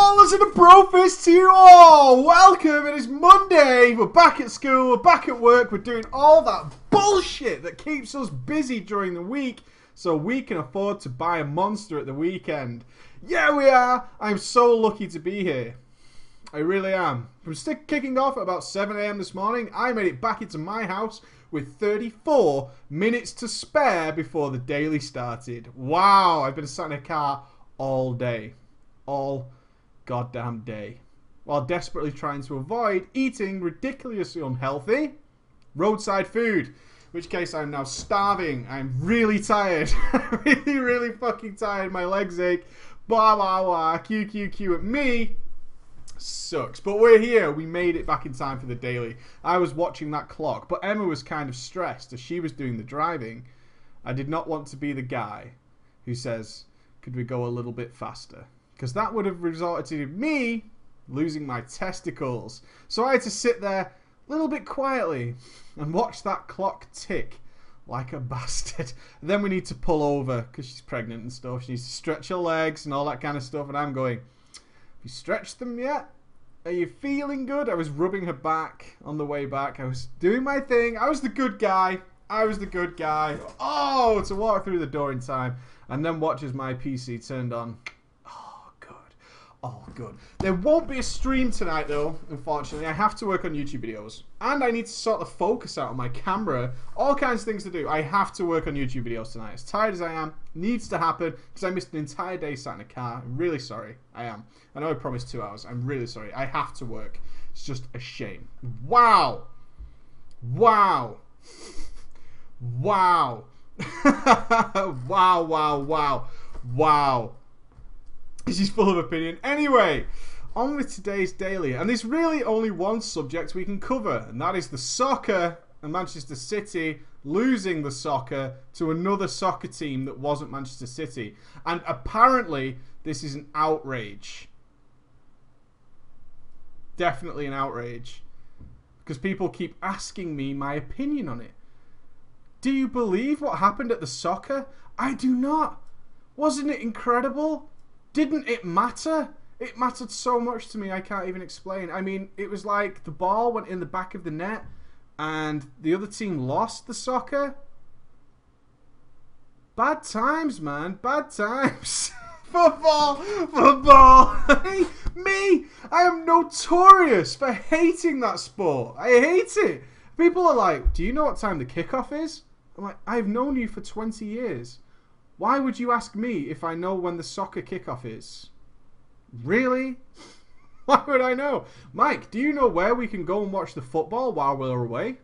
ballers and a brofist to you all! Welcome, it is Monday, we're back at school, we're back at work, we're doing all that bullshit that keeps us busy during the week so we can afford to buy a monster at the weekend. Yeah, we are! I'm so lucky to be here. I really am. From kicking off at about 7 AM this morning, I made it back into my house with 34 minutes to spare before the daily started. Wow, I've been sat in a car all day. All goddamn day. While desperately trying to avoid eating ridiculously unhealthy roadside food. In which case I'm now starving. I'm really tired. really fucking tired. My legs ache. Blah blah blah. QQQ at me. Sucks. But we're here. We made it back in time for the daily. I was watching that clock, but Emma was kind of stressed as she was doing the driving. I did not want to be the guy who says, could we go a little bit faster? Because that would have resulted in me losing my testicles. So I had to sit there a little bit quietly and watch that clock tick like a bastard. And then we need to pull over because she's pregnant and stuff. She needs to stretch her legs and all that kind of stuff. And I'm going, have you stretched them yet? Are you feeling good? I was rubbing her back on the way back. I was doing my thing. I was the good guy. I was the good guy. Oh, to walk through the door in time. And then watch as my PC turned on. Oh, good. Oh, good. There won't be a stream tonight, though, unfortunately. I have to work on YouTube videos. And I need to sort the focus out on my camera. All kinds of things to do. I have to work on YouTube videos tonight. As tired as I am, needs to happen because I missed an entire day sat in a car. I'm really sorry. I am. I know I promised 2 hours. I'm really sorry. I have to work. It's just a shame. Wow. Wow. Wow. Wow. This is full of opinion. Anyway, on with today's daily. And there's really only one subject we can cover, and that is the soccer and Manchester City losing the soccer to another soccer team that wasn't Manchester City. And apparently, this is an outrage. Definitely an outrage. Because people keep asking me my opinion on it. Do you believe what happened at the soccer? I do not. Wasn't it incredible? Didn't it matter? It mattered so much to me I can't even explain. I mean, it was like the ball went in the back of the net and the other team lost the soccer. Bad times, man. Bad times. Football. Me. I am notorious for hating that sport. I hate it. People are like, do you know what time the kickoff is? I'm like, I've known you for 20 years. Why would you ask me if I know when the soccer kickoff is? Really? Why would I know? Mike, do you know where we can go and watch the football while we're away?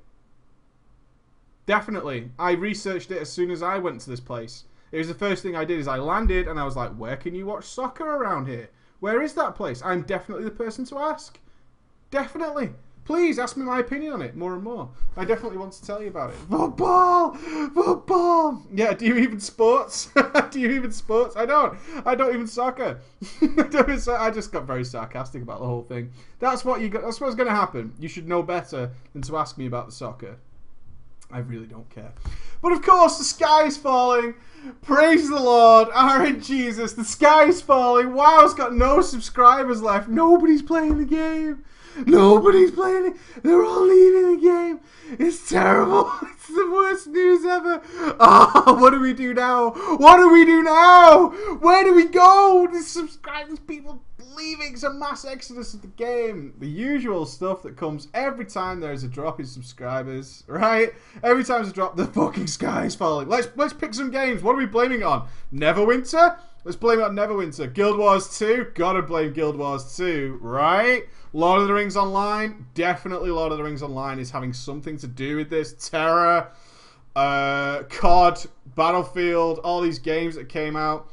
Definitely. I researched it as soon as I went to this place. It was the first thing I did is I landed and I was like, where can you watch soccer around here? Where is that place? I'm definitely the person to ask. Definitely. Please ask me my opinion on it more and more. I definitely want to tell you about it. Football! Football! Yeah, do you even sports? Do you even sports? I don't even soccer. I just got very sarcastic about the whole thing. That's what's going to happen. You should know better than to ask me about the soccer. I really don't care. But of course, the sky is falling. Praise the Lord. Jesus, the sky is falling. WoW's got no subscribers left. Nobody's playing the game. Nobody's playing it. They're all leaving the game. It's terrible. It's the worst news ever. Oh, what do we do now? What do we do now? Where do we go? The subscribers, people leaving. It's a mass exodus of the game. The usual stuff that comes every time there's a drop in subscribers, right? Every time there's a drop, the fucking sky is falling. Let's pick some games. What are we blaming it on? Neverwinter? Let's blame it on Neverwinter. Guild Wars 2? Gotta blame Guild Wars 2, right? Lord of the Rings Online? Definitely Lord of the Rings Online is having something to do with this. Terra, COD, Battlefield, all these games that came out.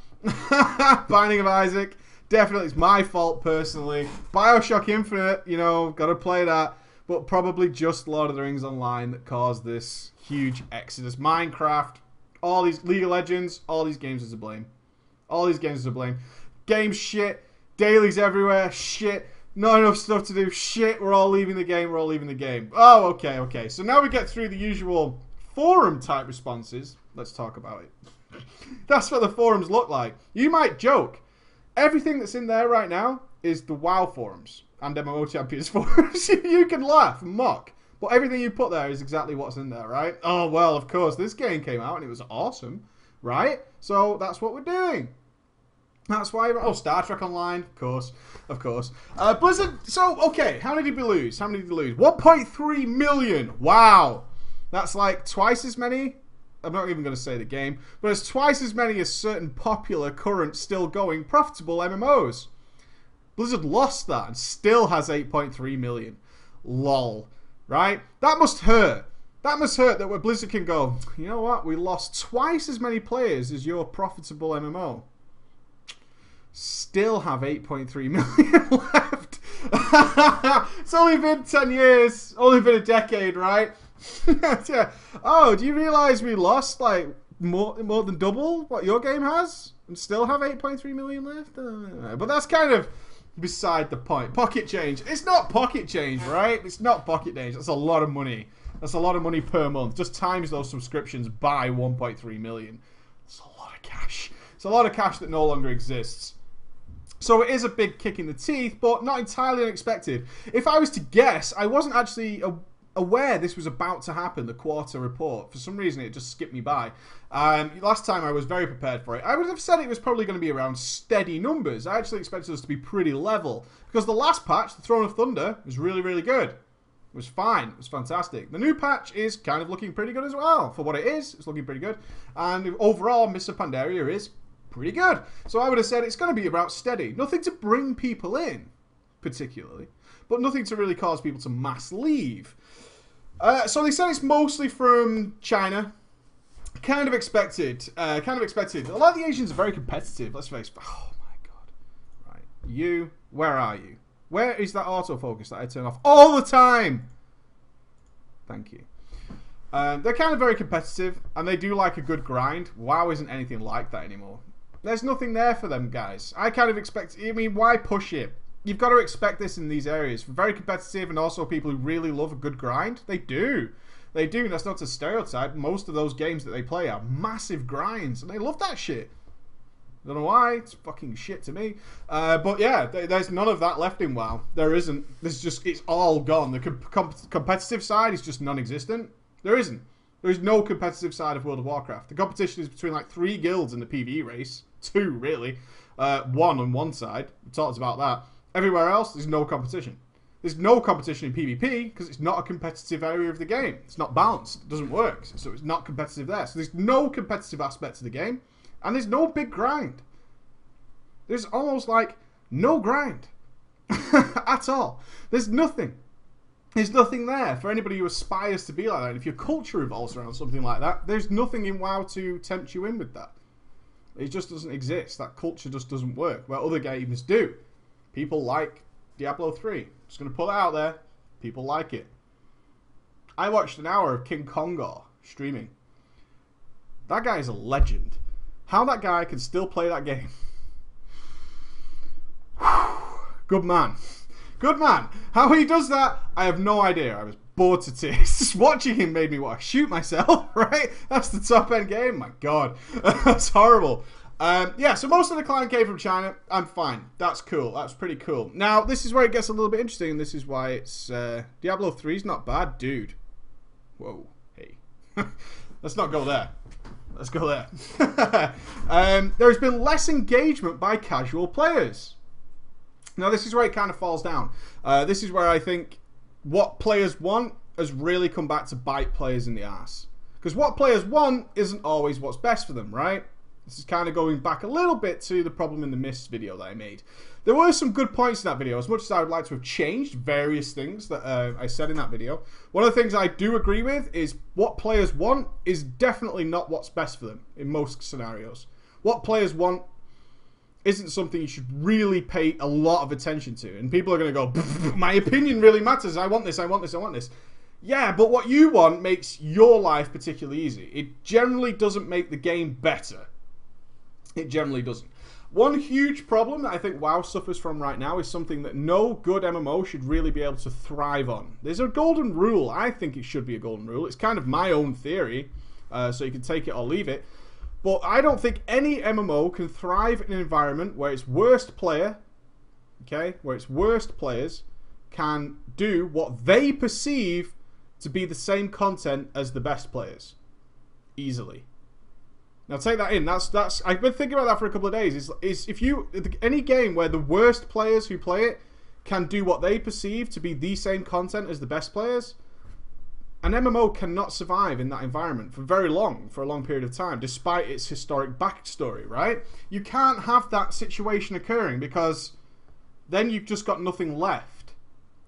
Binding of Isaac. Definitely, it's my fault personally. Bioshock Infinite, you know, gotta play that. But probably just Lord of the Rings Online that caused this huge exodus. Minecraft, all these League of Legends, all these games are to blame. All these games are to blame. Games shit. Dailies everywhere. Shit. Not enough stuff to do. Shit. We're all leaving the game. We're all leaving the game. Oh, okay. So now we get through the usual forum type responses. Let's talk about it. That's what the forums look like. You might joke. Everything that's in there right now is the WoW forums and MMO Champions forums. You can laugh and mock, but everything you put there is exactly what's in there, right? Oh, well, of course, this game came out and it was awesome, right? So that's what we're doing. That's why... Oh, Star Trek Online, of course. Of course. Blizzard... So, okay, how many did we lose? How many did we lose? 1.3 million. Wow. That's like twice as many. I'm not even going to say the game. But it's twice as many as certain popular, current, still going, profitable MMOs. Blizzard lost that and still has 8.3 million. Lol. Right? That must hurt. That must hurt that where Blizzard can go, you know what? We lost twice as many players as your profitable MMO. Still have 8.3 million left. It's only been 10 years. Only been a decade, right? Yeah. Oh, do you realize we lost like more than double what your game has and still have 8.3 million left? But that's kind of beside the point. Pocket change. It's not pocket change, right? It's not pocket change. That's a lot of money. That's a lot of money per month. Just times those subscriptions by 1.3 million. It's a lot of cash. It's a lot of cash that no longer exists. So it is a big kick in the teeth, but not entirely unexpected. If I was to guess, I wasn't actually aware this was about to happen, the quarter report. For some reason, it just skipped me by. Last time, I was very prepared for it. I would have said it was probably going to be around steady numbers. I actually expected us to be pretty level. Because the last patch, the Throne of Thunder, was really, really good. It was fine. It was fantastic. The new patch is kind of looking pretty good as well. For what it is, it's looking pretty good. And overall, Mists of Pandaria is pretty good. So I would have said it's going to be about steady. Nothing to bring people in, particularly. But nothing to really cause people to mass leave. So they said it's mostly from China. Kind of expected. Kind of expected. A lot of the Asians are very competitive. Let's face it. Oh my god. Right. You, where are you? Where is that autofocus that I turn off all the time? Thank you. They're kind of very competitive. And they do like a good grind. WoW isn't anything like that anymore. There's nothing there for them, guys. I kind of expect... I mean, why push it? You've got to expect this in these areas. Very competitive and also people who really love a good grind. They do. They do. That's not a stereotype. Most of those games that they play are massive grinds. And they love that shit. I don't know why. It's fucking shit to me. But yeah, there's none of that left in WoW. There isn't. There's just... It's all gone. The competitive side is just non-existent. There isn't. There is no competitive side of World of Warcraft. The competition is between like 3 guilds in the PvE race. 2, really. 1 on one side. We talked about that. Everywhere else, there's no competition. There's no competition in PvP because it's not a competitive area of the game. It's not balanced. It doesn't work. So it's not competitive there. So there's no competitive aspect to the game. And there's no big grind. There's almost like no grind. At all. There's nothing. There's nothing there for anybody who aspires to be like that. And if your culture revolves around something like that, there's nothing in WoW to tempt you in with that. It just doesn't exist. That culture just doesn't work. Where other games do. People like Diablo 3. Just going to put it out there. People like it. I watched an hour of King Kongor streaming. That guy is a legend. How that guy can still play that game. Good man. Good man. How he does that, I have no idea. I was bored to tears. Just watching him made me want to shoot myself, right? That's the top end game. My God. That's horrible. Yeah, so most of the client came from China. I'm fine. That's cool. That's pretty cool. Now, this is where it gets a little bit interesting, and this is why it's... Diablo 3 is not bad, dude. Whoa. Hey. Let's not go there. Let's go there. There's been less engagement by casual players. Now, this is where it kind of falls down. This is where I think what players want has really come back to bite players in the ass. Because what players want isn't always what's best for them, right? This is kind of going back a little bit to the problem in the Mists video that I made. There were some good points in that video, as much as I would like to have changed various things that I said in that video. One of the things I do agree with is what players want is definitely not what's best for them in most scenarios. What players want isn't something you should really pay a lot of attention to. And people are going to go, my opinion really matters. I want this, I want this, I want this. Yeah, but what you want makes your life particularly easy. It generally doesn't make the game better. It generally doesn't. One huge problem that I think WoW suffers from right now is something that no good MMO should really be able to thrive on. There's a golden rule. I think it should be a golden rule. It's kind of my own theory, so you can take it or leave it. But I don't think any MMO can thrive in an environment where its worst player okay, where its worst players can do what they perceive to be the same content as the best players easily. Now take that in. That's I've been thinking about that for a couple of days. Is if you any game where the worst players who play it can do what they perceive to be the same content as the best players, an MMO cannot survive in that environment for very long, for a long period of time, despite its historic backstory, right? You can't have that situation occurring because then you've just got nothing left.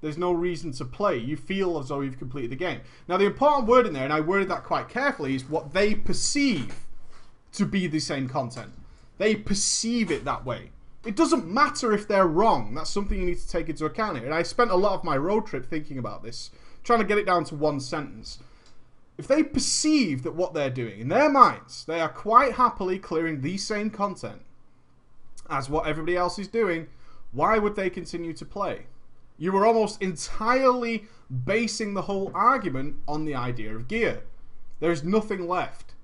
There's no reason to play. You feel as though you've completed the game. Now, the important word in there, and I worded that quite carefully, is what they perceive to be the same content. They perceive it that way. It doesn't matter if they're wrong. That's something you need to take into account here. And I spent a lot of my road trip thinking about this, trying to get it down to one sentence. If they perceive that what they're doing, in their minds, they are quite happily clearing the same content as what everybody else is doing, why would they continue to play? You were almost entirely basing the whole argument on the idea of gear. There's nothing left.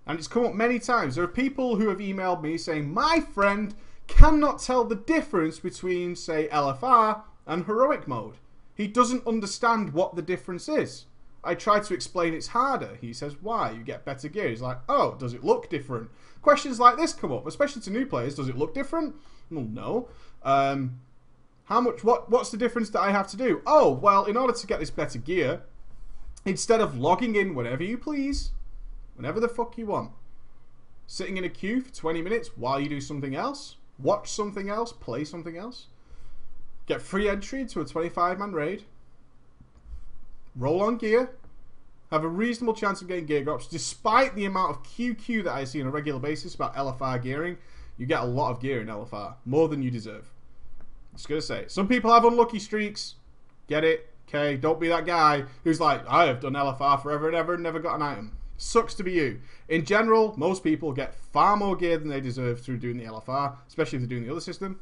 And it's come up many times. There are people who have emailed me saying, my friend cannot tell the difference between, say, LFR and heroic mode. He doesn't understand what the difference is. I try to explain it's harder. He says, why? You get better gear. He's like, oh, does it look different? Questions like this come up, especially to new players. Does it look different? Well, no. How much? What's the difference that I have to do? Oh, well, in order to get this better gear, instead of logging in whenever you please, whenever the fuck you want, sitting in a queue for 20 minutes while you do something else, watch something else, play something else, get free entry to a 25-man raid, roll on gear, have a reasonable chance of getting gear drops, despite the amount of QQ that I see on a regular basis about LFR gearing. You get a lot of gear in LFR, more than you deserve. Just gonna say, some people have unlucky streaks. Get it? Okay, don't be that guy who's like, I have done LFR forever and ever and never got an item. Sucks to be you. In general, most people get far more gear than they deserve through doing the LFR, especially if they're doing the other system.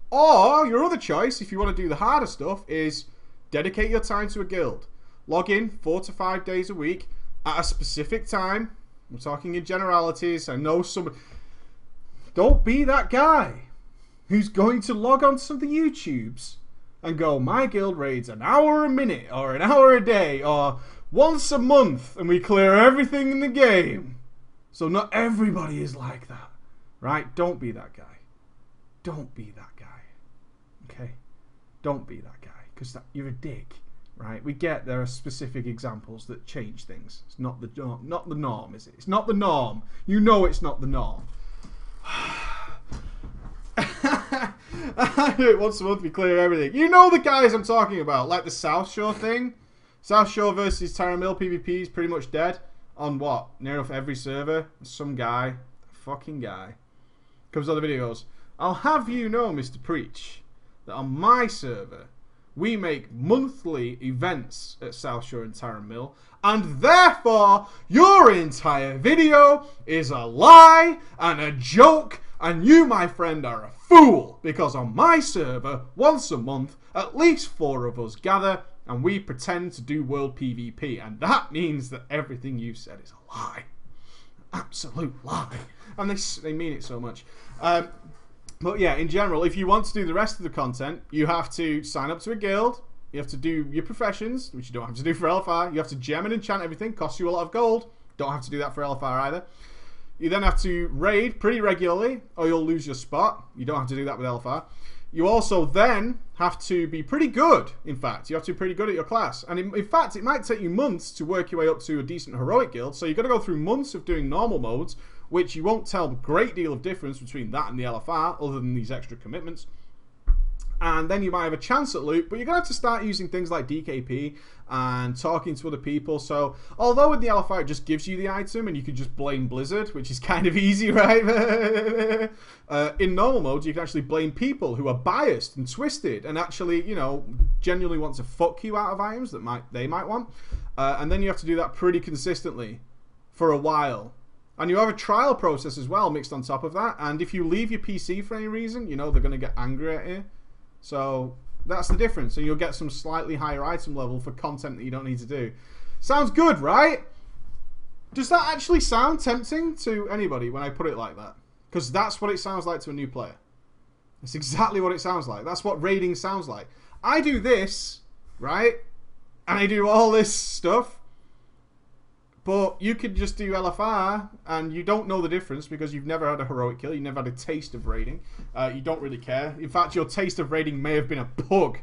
Or, your other choice, if you want to do the harder stuff, is dedicate your time to a guild. Log in 4 to 5 days a week at a specific time. I'm talking in generalities. I know some... Don't be that guy who's going to log on to some of the YouTubes and go, my guild raids an hour a minute, or an hour a day, or once a month, and we clear everything in the game. So not everybody is like that, right? Don't be that guy. Don't be that guy. Okay? Don't be that guy, because you're a dick, right? We get there are specific examples that change things. It's not the norm, is it? It's not the norm. You know it's not the norm. I do it once a month, we clear everything. You know the guys I'm talking about, like the South Shore thing. South Shore versus Terra Mill PvP is pretty much dead on what? Near enough every server. Some guy, fucking guy, comes on the video goes, I'll have you know, Mr. Preach, that on my server we make monthly events at South Shore and Terra Mill, and therefore your entire video is a lie and a joke, and you, my friend, are a fool, because on my server, once a month, at least 4 of us gather and we pretend to do world PvP, and that means that everything you've said is a lie. Absolute lie. And they mean it so much. But yeah, in general, if you want to do the rest of the content, you have to sign up to a guild, you have to do your professions, which you don't have to do for LFR, you have to gem and enchant everything, costs you a lot of gold, don't have to do that for LFR either. You then have to raid pretty regularly, or you'll lose your spot. You don't have to do that with LFR. You also then have to be pretty good, in fact. You have to be pretty good at your class. And in fact, it might take you months to work your way up to a decent heroic guild. So you've got to go through months of doing normal modes, which you won't tell a great deal of difference between that and the LFR, other than these extra commitments. And then you might have a chance at loot, but you're going to have to start using things like DKP and talking to other people. So, although in the LFR it just gives you the item and you can just blame Blizzard, which is kind of easy, right? In normal mode, you can actually blame people who are biased and twisted and actually, you know, genuinely want to fuck you out of items that they might want. And then you have to do that pretty consistently for a while. And you have a trial process as well mixed on top of that. And if you leave your PC for any reason, you know they're going to get angry at you. So that's the difference. And you'll get some slightly higher item level for content that you don't need to do. Sounds good, right? Does that actually sound tempting to anybody when I put it like that? Because that's what it sounds like to a new player. That's exactly what it sounds like. That's what raiding sounds like. I do this, right? And I do all this stuff. But you could just do LFR, and you don't know the difference because you've never had a heroic kill. You never had a taste of raiding. You don't really care. In fact, your taste of raiding may have been a pug.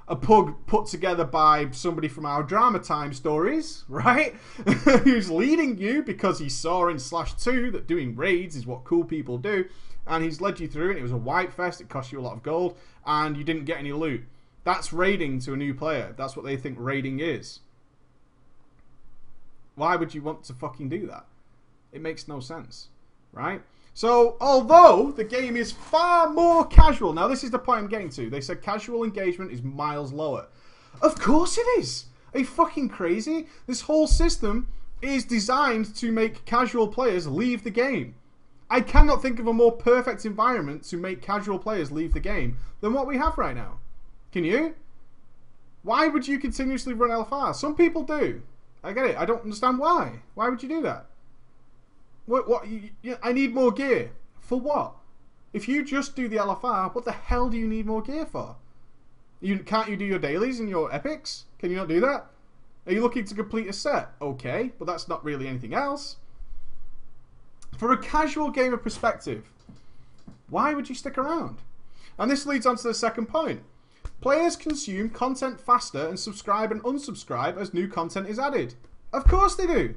A pug put together by somebody from our Drama Time stories, right? Who's leading you because he saw in /2 that doing raids is what cool people do. And he's led you through, and it was a wipe fest. It cost you a lot of gold, and you didn't get any loot. That's raiding to a new player. That's what they think raiding is. Why would you want to fucking do that? It makes no sense, right? So, although the game is far more casual... Now, this is the point I'm getting to. They said casual engagement is miles lower. Of course it is! Are you fucking crazy? This whole system is designed to make casual players leave the game. I cannot think of a more perfect environment to make casual players leave the game than what we have right now. Can you? Why would you continuously run LFR? Some people do. I get it. I don't understand why. Why would you do that? I need more gear. For what? If you just do the LFR, what the hell do you need more gear for? Can't you do your dailies and your epics? Can you not do that? Are you looking to complete a set? Okay, but that's not really anything else. For a casual gamer perspective, why would you stick around? And this leads on to the second point. Players consume content faster and subscribe and unsubscribe as new content is added. Of course they do.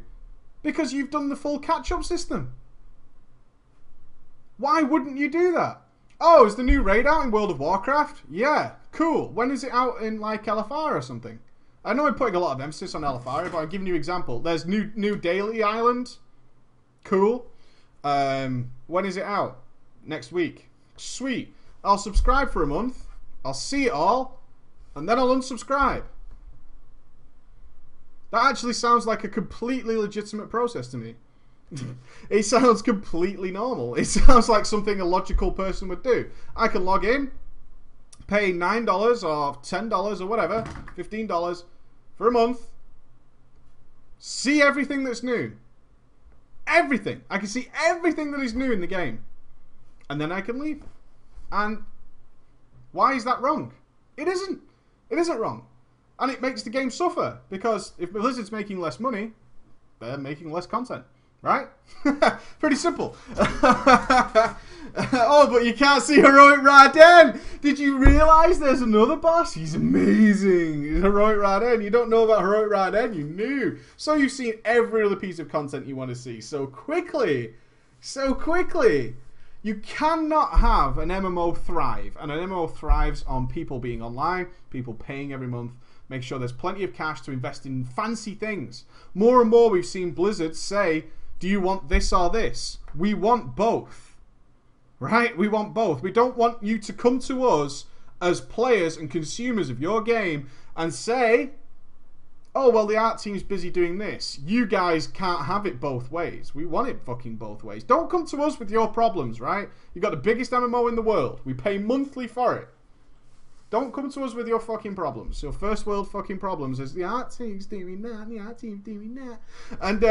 Because you've done the full catch-up system. Why wouldn't you do that? Oh, is the new raid out in World of Warcraft? Yeah, cool. When is it out in like LFR or something? I know I'm putting a lot of emphasis on LFR, but I'm giving you an example. There's new Daily Island. Cool. When is it out? Next week. Sweet. I'll subscribe for a month. I'll see it all, and then I'll unsubscribe. That actually sounds like a completely legitimate process to me. It sounds completely normal. It sounds like something a logical person would do. I can log in, pay $9 or $10 or whatever, $15 for a month, see everything that's new. Everything. I can see everything that is new in the game. And then I can leave. And why is that wrong? It isn't. It isn't wrong. And it makes the game suffer. Because if Blizzard's making less money, they're making less content. Right? Pretty simple. Oh, but you can't see Heroic Raiden. Did you realise there's another boss? He's amazing. He's Heroic Raiden. You don't know about Heroic Raiden? You knew. So you've seen every other piece of content you want to see so quickly. So quickly. You cannot have an MMO thrive, and an MMO thrives on people being online, people paying every month, make sure there's plenty of cash to invest in fancy things. More and more we've seen Blizzard say, do you want this or this? We want both, right? We want both. We don't want you to come to us as players and consumers of your game and say, oh, well, the art team's busy doing this. You guys can't have it both ways. We want it fucking both ways. Don't come to us with your problems, right? You've got the biggest MMO in the world. We pay monthly for it. Don't come to us with your fucking problems. Your first world fucking problems is the art team's doing that, the art team's doing that. And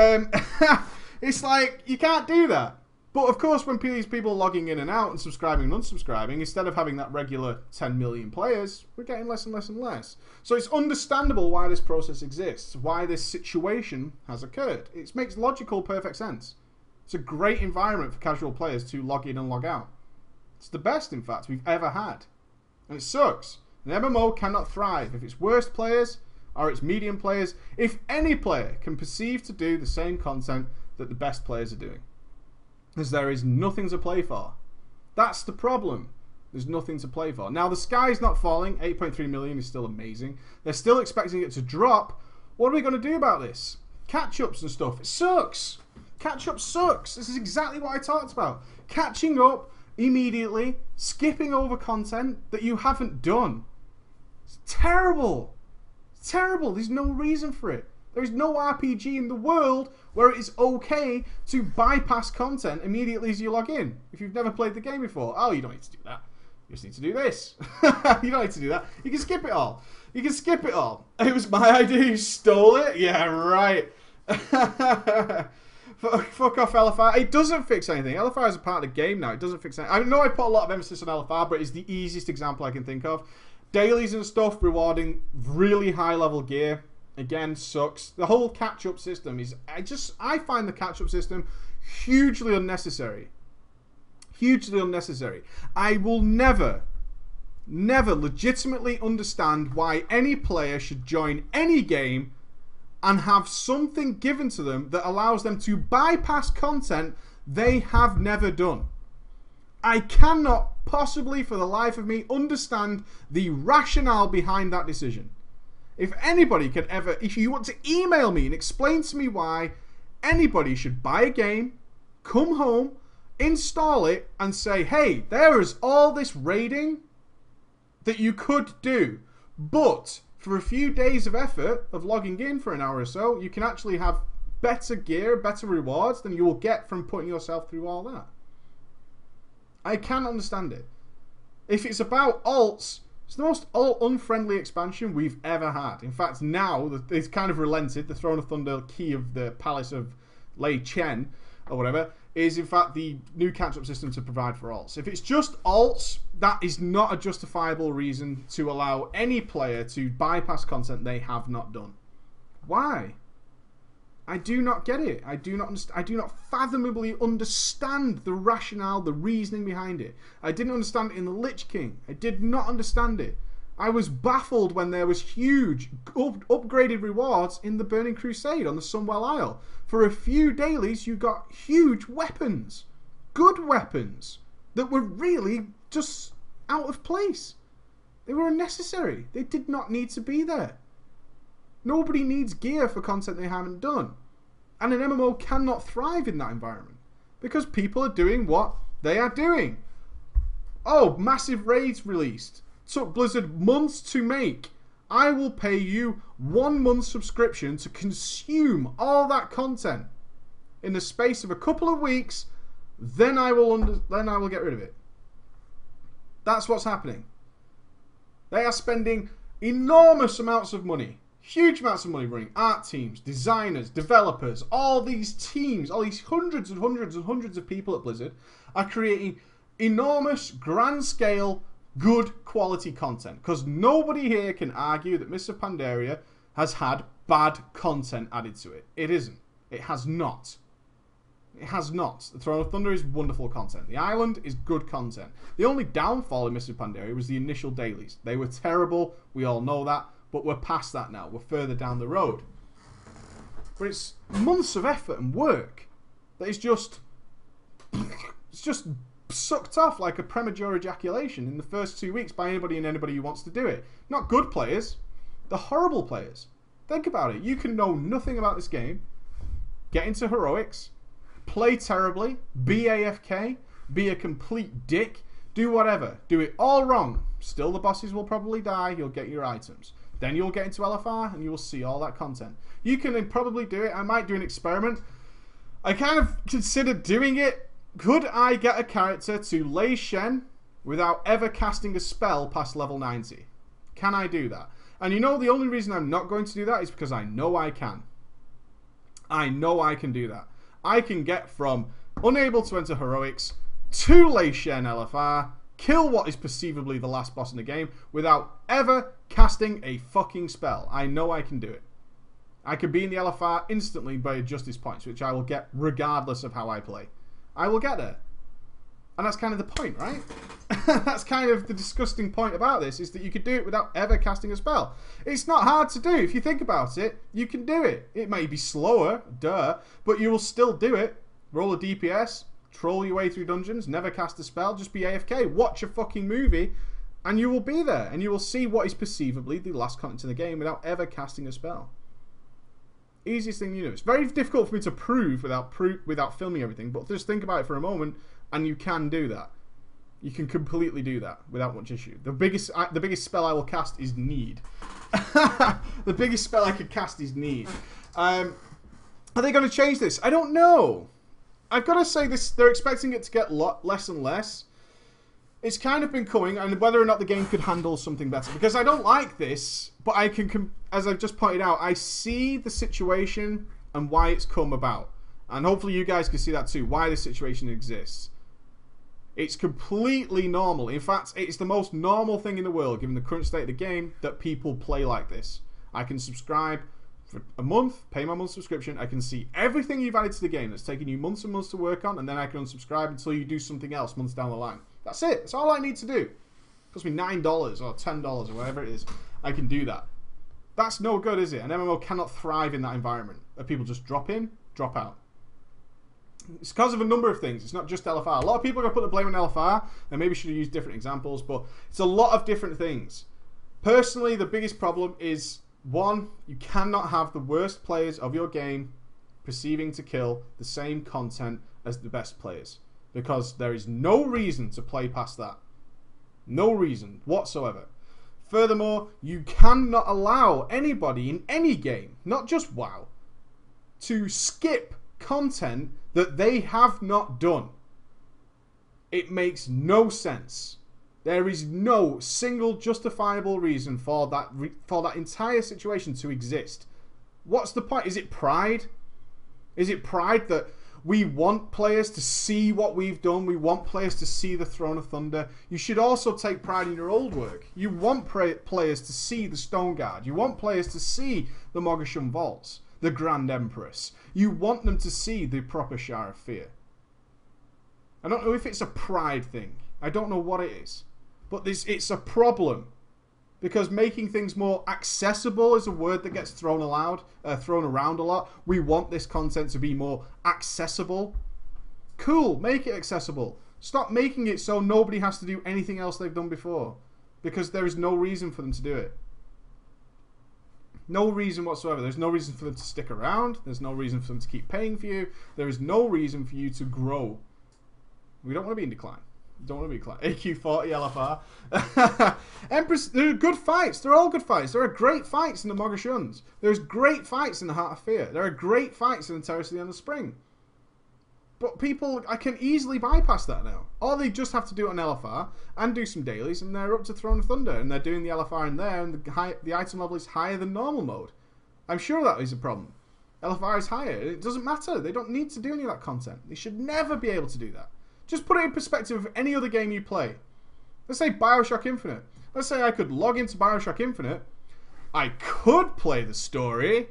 it's like, you can't do that. But of course, when these people are logging in and out and subscribing and unsubscribing, instead of having that regular 10 million players, we're getting less and less and less. So it's understandable why this process exists, why this situation has occurred. It makes logical, perfect sense. It's a great environment for casual players to log in and log out. It's the best, in fact, we've ever had. And it sucks. An MMO cannot thrive if it's worst players or it's medium players, if any player can perceive to do the same content that the best players are doing. Because there is nothing to play for. That's the problem. There's nothing to play for. Now, the sky's not falling. 8.3 million is still amazing. They're still expecting it to drop. What are we going to do about this? Catch-ups and stuff. It sucks. Catch-up sucks. This is exactly what I talked about. Catching up immediately, skipping over content that you haven't done. It's terrible. It's terrible. There's no reason for it. There is no RPG in the world where it is okay to bypass content immediately as you log in. If you've never played the game before, oh, you don't need to do that. You just need to do this. You don't need to do that. You can skip it all. You can skip it all. It was my idea. You stole it? Yeah, right. Fuck off LFR. It doesn't fix anything. LFR is a part of the game now. It doesn't fix anything. I know I put a lot of emphasis on LFR, but it's the easiest example I can think of. Dailies and stuff, rewarding really high level gear, again, sucks. The whole catch-up system is... I find the catch-up system hugely unnecessary. Hugely unnecessary. I will never legitimately understand why any player should join any game and have something given to them that allows them to bypass content they have never done. I cannot possibly, for the life of me, understand the rationale behind that decision. If anybody can ever... If you want to email me and explain to me why anybody should buy a game, come home, install it, and say, hey, there is all this raiding that you could do, but for a few days of effort of logging in for an hour or so, you can actually have better gear, better rewards than you will get from putting yourself through all that. I can't understand it. If it's about alts, it's the most alt-unfriendly expansion we've ever had. In fact, now it's kind of relented. The Throne of Thunder key of the Palace of Lei Chen, or whatever, is in fact the new catch-up system to provide for alts. If it's just alts, that is not a justifiable reason to allow any player to bypass content they have not done. Why? I do not get it. I do not fathomably understand the rationale, the reasoning behind it. I didn't understand it in the Lich King. I did not understand it. I was baffled when there was huge upgraded rewards in the Burning Crusade on the Sunwell Isle. For a few dailies, you got huge weapons. Good weapons. That were really just out of place. They were unnecessary. They did not need to be there. Nobody needs gear for content they haven't done. And an MMO cannot thrive in that environment. Because people are doing what they are doing. Oh, massive raids released. Took Blizzard months to make. I will pay you 1 month subscription to consume all that content in the space of a couple of weeks. Then I will get rid of it. That's what's happening. They are spending enormous amounts of money. Huge amounts of money running art teams, designers, developers, all these teams, all these hundreds and hundreds and hundreds of people at Blizzard are creating enormous, grand scale, good quality content. Because nobody here can argue that Mists of Pandaria has had bad content added to it. It isn't. It has not. It has not. The Throne of Thunder is wonderful content. The Island is good content. The only downfall in Mists of Pandaria was the initial dailies. They were terrible. We all know that. But we're past that now. We're further down the road. But it's months of effort and work that is just... It's just sucked off like a premature ejaculation in the first 2 weeks by anybody and anybody who wants to do it. Not good players. The horrible players. Think about it. You can know nothing about this game. Get into heroics. Play terribly. Be AFK. Be a complete dick. Do whatever. Do it all wrong. Still the bosses will probably die. You'll get your items. Then you'll get into LFR and you will see all that content. You can probably do it. I might do an experiment. I kind of considered doing it. Could I get a character to Lei Shen without ever casting a spell past level 90? Can I do that? And you know the only reason I'm not going to do that is because I know I can. I know I can do that. I can get from unable to enter heroics to Lei Shen LFR, kill what is perceivably the last boss in the game without ever casting a fucking spell. I know I can do it. I can be in the LFR instantly by justice points, which I will get regardless of how I play. I will get there. And that's kind of the point, right? That's kind of the disgusting point about this, is that you could do it without ever casting a spell. It's not hard to do. If you think about it, you can do it. It may be slower, duh, but you will still do it. Roll a DPS, troll your way through dungeons, never cast a spell, just be AFK, watch a fucking movie, and you will be there. And you will see what is perceivably the last content in the game without ever casting a spell. Easiest thing you know. It's very difficult for me to prove without filming everything, but just think about it for a moment, and you can do that. You can completely do that without much issue. The biggest spell I will cast is Need. The biggest spell I could cast is Need. Are they going to change this? I don't know. I've got to say this. They're expecting it to get less and less. It's kind of been coming, and whether or not the game could handle something better. Because I don't like this, but I can, as I've just pointed out, I see the situation and why it's come about. And hopefully you guys can see that too, why this situation exists. It's completely normal. In fact, it's the most normal thing in the world, given the current state of the game, that people play like this. I can subscribe for a month, pay my month subscription. I can see everything you've added to the game that's taken you months and months to work on, and then I can unsubscribe until you do something else months down the line. That's it. That's all I need to do. It costs me $9 or $10 or whatever it is. I can do that. That's no good, is it? An MMO cannot thrive in that environment where people just drop in, drop out. It's because of a number of things. It's not just LFR. A lot of people are going to put the blame on LFR, and maybe should have used different examples, but it's a lot of different things. Personally, the biggest problem is, one, you cannot have the worst players of your game perceiving to kill the same content as the best players, because there is no reason to play past that. No reason whatsoever. Furthermore, you cannot allow anybody in any game, not just WoW, to skip content that they have not done. It makes no sense. There is no single justifiable reason for that entire situation to exist. What's the point? Is it pride? Is it pride that we want players to see what we've done? We want players to see the Throne of Thunder. You should also take pride in your old work. You want players to see the Stone Guard. You want players to see the Mogashun Vaults, the Grand Empress. You want them to see the proper Shire of Fear. I don't know if it's a pride thing. I don't know what it is. But it's a problem. Because making things more accessible is a word that gets thrown around a lot. We want this content to be more accessible. Cool, make it accessible. Stop making it so nobody has to do anything else they've done before. Because there is no reason for them to do it. No reason whatsoever. There's no reason for them to stick around. There's no reason for them to keep paying for you. There is no reason for you to grow. We don't want to be in decline. We don't want to be in decline. AQ40 LFR. Empress, they're good fights. They're all good fights. There are great fights in the Mogashuns. There's great fights in the Heart of Fear. There are great fights in the Terrace of the End of Spring. But people, I can easily bypass that now. Or they just have to do it on LFR and do some dailies, and they're up to Throne of Thunder, and they're doing the LFR in there, and the item level is higher than normal mode. I'm sure that is a problem. LFR is higher. It doesn't matter. They don't need to do any of that content. They should never be able to do that. Just put it in perspective of any other game you play. Let's say Bioshock Infinite. Let's say I could log into Bioshock Infinite. I could play the story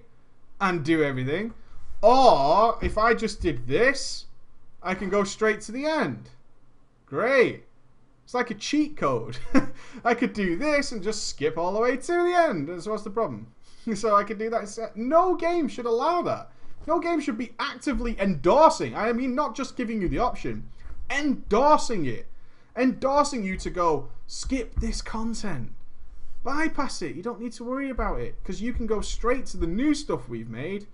and do everything. Or, if I just did this, I can go straight to the end. Great. It's like a cheat code. I could do this and just skip all the way to the end. So what's the problem? So I could do that instead. No game should allow that. No game should be actively endorsing. I mean, not just giving you the option. Endorsing it. Endorsing you to go, skip this content. Bypass it. You don't need to worry about it. Because you can go straight to the new stuff we've made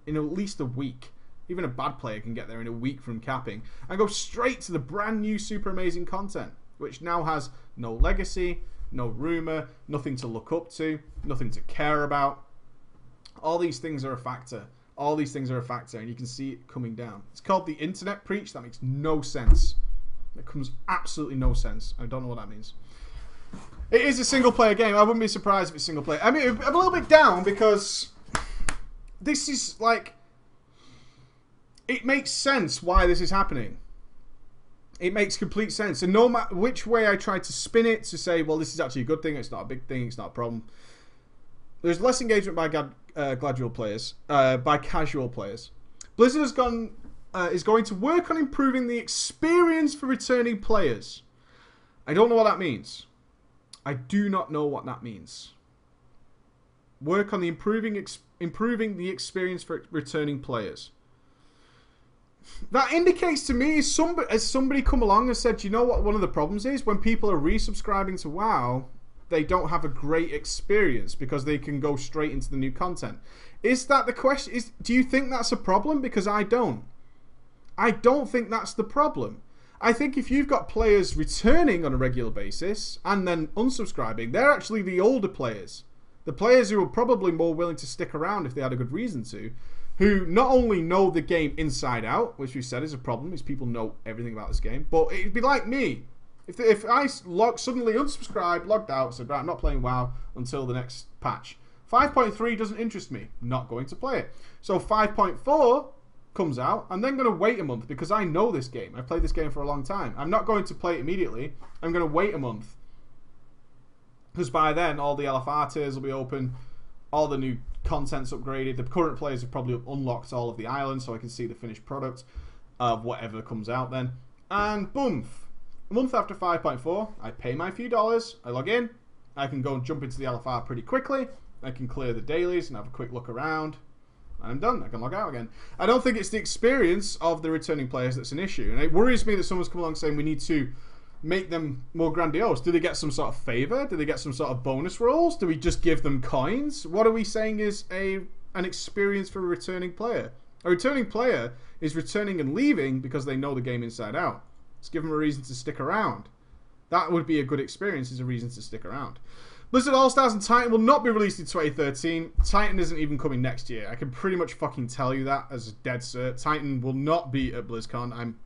in at least a week. Even a bad player can get there in a week from capping. And go straight to the brand new super amazing content. Which now has no legacy, no rumour, nothing to look up to, nothing to care about. All these things are a factor. All these things are a factor, and you can see it coming down. It's called the Internet Preach. That makes no sense. It comes absolutely no sense. I don't know what that means. It is a single-player game. I wouldn't be surprised if it's single-player. I mean, I'm a little bit down because this is like... It makes sense why this is happening. It makes complete sense. And no matter which way I try to spin it to say, well, this is actually a good thing, it's not a big thing, it's not a problem. There's less engagement by casual players. Blizzard is going to work on improving the experience for returning players. I don't know what that means. I do not know what that means. Work on the improving the experience for returning players. That indicates to me, as somebody come along and said, you know what one of the problems is? When people are resubscribing to WoW, they don't have a great experience because they can go straight into the new content. Is that the question? Do you think that's a problem? Because I don't. I don't think that's the problem. I think if you've got players returning on a regular basis and then unsubscribing, they're actually the older players. The players who are probably more willing to stick around if they had a good reason to, who not only know the game inside out, which we said is a problem, is people know everything about this game, but it'd be like me. If I suddenly unsubscribed, logged out, said, right, I'm not playing WoW until the next patch. 5.3 doesn't interest me. Not going to play it. So 5.4 comes out, I'm then going to wait a month because I know this game. I've played this game for a long time. I'm not going to play it immediately. I'm going to wait a month. Because by then, all the LFR tiers will be open. All the new content's upgraded. The current players have probably unlocked all of the islands so I can see the finished product of whatever comes out then. And boom. A month after 5.4, I pay my few dollars. I log in. I can go and jump into the LFR pretty quickly. I can clear the dailies and have a quick look around. I'm done. I can log out again. I don't think it's the experience of the returning players that's an issue. And it worries me that someone's come along saying we need to make them more grandiose. Do they get some sort of favor? Do they get some sort of bonus rolls? Do we just give them coins? What are we saying is an experience for a returning player? A returning player is returning and leaving because they know the game inside out. Let's give them a reason to stick around. That would be a good experience as a reason to stick around. Blizzard All-Stars and Titan will not be released in 2013. Titan isn't even coming next year. I can pretty much fucking tell you that as a dead cert. Titan will not be at BlizzCon. I'm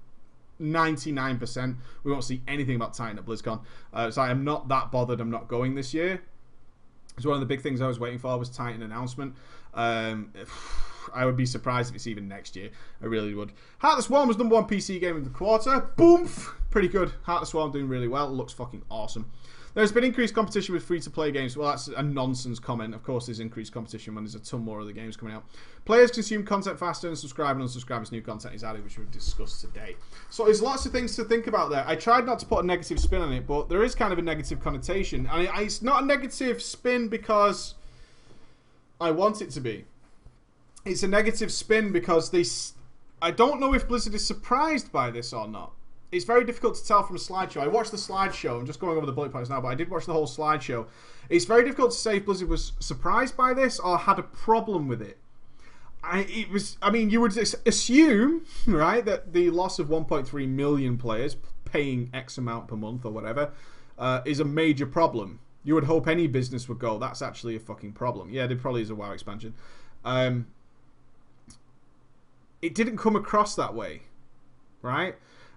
99%. We won't see anything about Titan at BlizzCon. So I am not that bothered. I'm not going this year. It's one of the big things I was waiting for was Titan announcement. I would be surprised if it's even next year. I really would. Heart of the Swarm was #1 PC game of the quarter. Boom! Pretty good. Heart of the Swarm doing really well. It looks fucking awesome. There's been increased competition with free-to-play games. Well, that's a nonsense comment. Of course, there's increased competition when there's a ton more of the games coming out. Players consume content faster and subscribe and unsubscribe as new content is added, which we've discussed today. So there's lots of things to think about there. I tried not to put a negative spin on it, but there is kind of a negative connotation. And it's not a negative spin because I want it to be. It's a negative spin because I don't know if Blizzard is surprised by this or not. It's very difficult to tell from a slideshow. I watched the slideshow. I'm just going over the bullet points now, but I did watch the whole slideshow. It's very difficult to say if Blizzard was surprised by this or had a problem with it. I mean, you would assume, right, that the loss of 1.3 million players paying X amount per month or whatever is a major problem. You would hope any business would go, that's actually a fucking problem. Yeah, there probably is a WoW expansion. It didn't come across that way, right?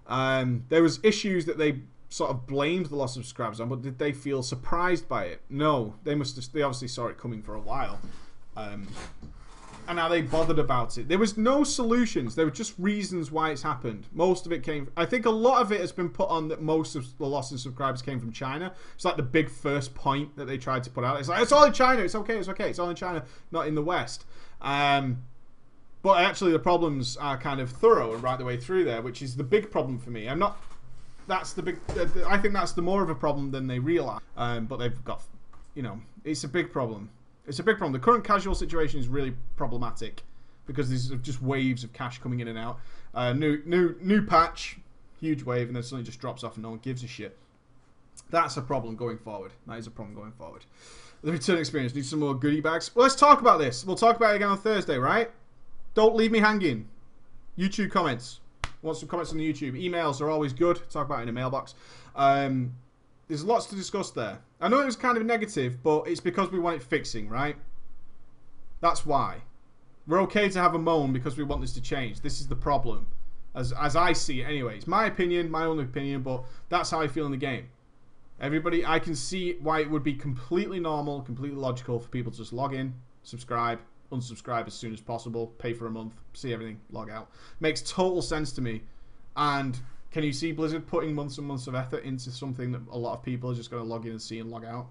There was issues that they sort of blamed the loss of subscribers on, but did they feel surprised by it? No, they obviously saw it coming for a while, and are they bothered about it? There was no solutions. There were just reasons why it's happened. Most of it came. I think a lot of it has been put on that most of the loss of subscribers came from China. It's like the big first point that they tried to put out. It's like it's all in China. It's okay. It's okay. It's all in China, not in the West. But actually, the problems are kind of thorough and right the way through there, which is the big problem for me. That's the big. I think that's the more of a problem than they realize. But they've got, it's a big problem. It's a big problem. The current casual situation is really problematic because there's just waves of cash coming in and out. New patch, huge wave, and then suddenly just drops off and no one gives a shit. That's a problem going forward. That is a problem going forward. The return experience needs some more goodie bags. Well, let's talk about this. We'll talk about it again on Thursday, right? Don't leave me hanging. YouTube comments. Want some comments on the YouTube. Emails are always good. Talk about it in a mailbox. There's lots to discuss there. I know it was kind of negative, but it's because we want it fixing, right? That's why. We're okay to have a moan because we want this to change. This is the problem. As I see it anyway. It's my opinion, my only opinion, but that's how I feel in the game. Everybody, I can see why it would be completely normal, completely logical for people to just log in, subscribe, unsubscribe as soon as possible, pay for a month, see everything, log out. Makes total sense to me. And can you see Blizzard putting months and months of effort into something that a lot of people are just going to log in and see and log out?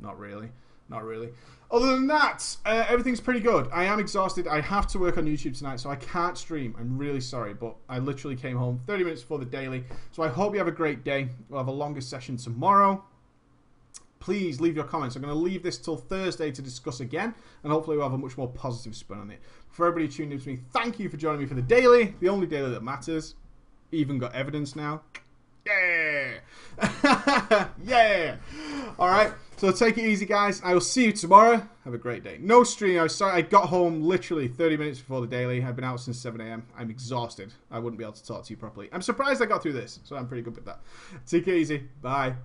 Not really. Not really. Other than that, everything's pretty good. I am exhausted. I have to work on YouTube tonight, so I can't stream. I'm really sorry, but I literally came home 30 minutes before the daily. So I hope you have a great day. We'll have a longer session tomorrow. Please leave your comments. I'm going to leave this till Thursday to discuss again, and hopefully we'll have a much more positive spin on it. For everybody tuning in to me, thank you for joining me for the daily, the only daily that matters. Even got evidence now. Yeah! Yeah! Alright, so take it easy, guys. I will see you tomorrow. Have a great day. No stream. I was sorry. I got home literally 30 minutes before the daily. I've been out since 7 a.m. I'm exhausted. I wouldn't be able to talk to you properly. I'm surprised I got through this, so I'm pretty good with that. Take it easy. Bye.